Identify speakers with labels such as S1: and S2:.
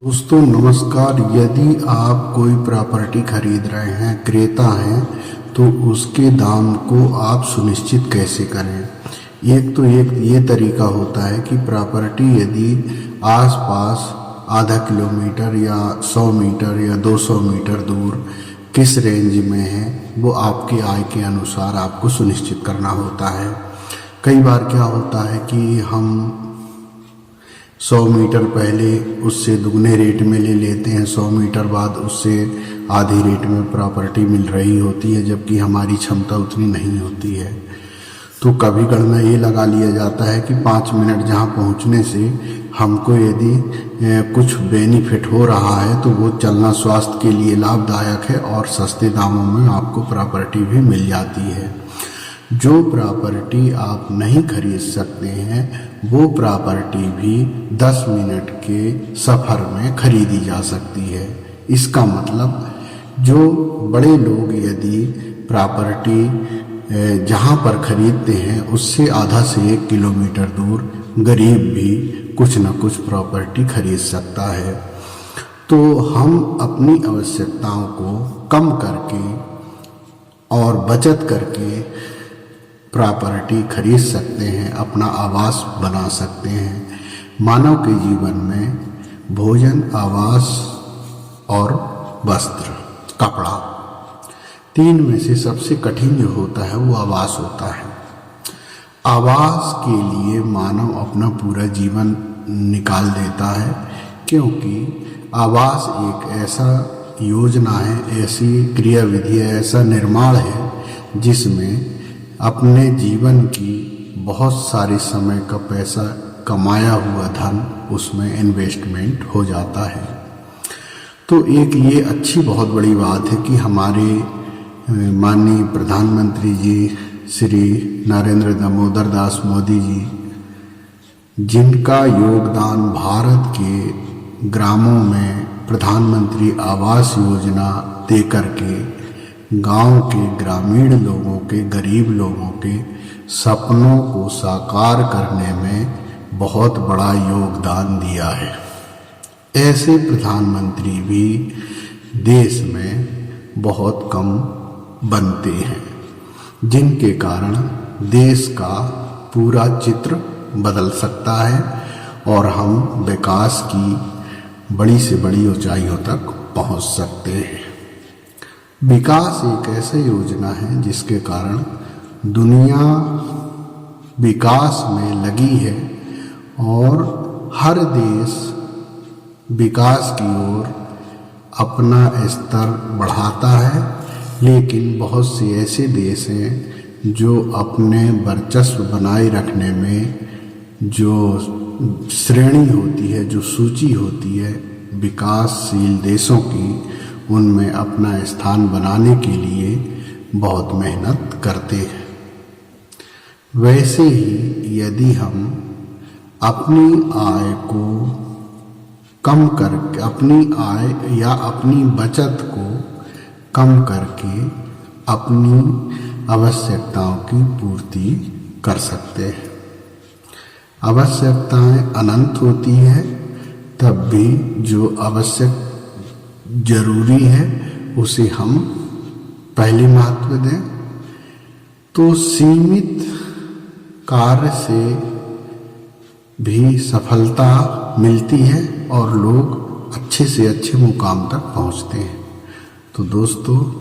S1: दोस्तों नमस्कार। यदि आप कोई प्रॉपर्टी खरीद रहे हैं, क्रेता हैं, तो उसके दाम को आप सुनिश्चित कैसे करें। एक ये तरीका होता है कि प्रॉपर्टी यदि आसपास आधा किलोमीटर या 100 मीटर या 200 मीटर दूर किस रेंज में है, वो आपकी आय के अनुसार आपको सुनिश्चित करना होता है। कई बार क्या होता है कि हम 100 मीटर पहले उससे दुगने रेट में ले लेते हैं, 100 मीटर बाद उससे आधे रेट में प्रॉपर्टी मिल रही होती है, जबकि हमारी क्षमता उतनी नहीं होती है। तो कभी गणना ये लगा लिया जाता है कि 5 मिनट जहाँ पहुँचने से हमको यदि कुछ बेनिफिट हो रहा है तो वो चलना स्वास्थ्य के लिए लाभदायक है और सस्ते दामों में आपको प्रॉपर्टी भी मिल जाती है। जो प्रॉपर्टी आप नहीं खरीद सकते हैं वो प्रॉपर्टी भी 10 मिनट के सफ़र में खरीदी जा सकती है। इसका मतलब जो बड़े लोग यदि प्रॉपर्टी जहाँ पर खरीदते हैं उससे आधा से 1 किलोमीटर दूर गरीब भी कुछ न कुछ प्रॉपर्टी खरीद सकता है। तो हम अपनी आवश्यकताओं को कम करके और बचत करके प्रॉपर्टी खरीद सकते हैं, अपना आवास बना सकते हैं। मानव के जीवन में भोजन, आवास और वस्त्र, कपड़ा, 3 में से सबसे कठिन जो होता है वो आवास होता है। आवास के लिए मानव अपना पूरा जीवन निकाल देता है, क्योंकि आवास एक ऐसा योजना है, ऐसी क्रियाविधि है, ऐसा निर्माण है जिसमें अपने जीवन की बहुत सारे समय का पैसा, कमाया हुआ धन उसमें इन्वेस्टमेंट हो जाता है। तो एक ये अच्छी बहुत बड़ी बात है कि हमारे माननीय प्रधानमंत्री जी श्री नरेंद्र दामोदर दास मोदी जी, जिनका योगदान भारत के ग्रामों में प्रधानमंत्री आवास योजना दे करके गांव के ग्रामीण लोगों के, गरीब लोगों के सपनों को साकार करने में बहुत बड़ा योगदान दिया है। ऐसे प्रधानमंत्री भी देश में बहुत कम बनते हैं, जिनके कारण देश का पूरा चित्र बदल सकता है और हम विकास की बड़ी से बड़ी ऊंचाइयों तक पहुंच सकते हैं। विकास एक ऐसी योजना है जिसके कारण दुनिया विकास में लगी है और हर देश विकास की ओर अपना स्तर बढ़ाता है। लेकिन बहुत से ऐसे देश हैं जो अपने वर्चस्व बनाए रखने में जो श्रेणी होती है, जो सूची होती है विकासशील देशों की, उनमें अपना स्थान बनाने के लिए बहुत मेहनत करते हैं। वैसे ही यदि हम अपनी आय को कम करके, अपनी आय या अपनी बचत को कम करके अपनी आवश्यकताओं की पूर्ति कर सकते हैं। आवश्यकताएं अनंत होती है, तब भी जो आवश्यक जरूरी है उसे हम पहले महत्व दें। तो सीमित कार्य से भी सफलता मिलती है और लोग अच्छे से अच्छे मुकाम तक पहुंचते हैं। तो दोस्तों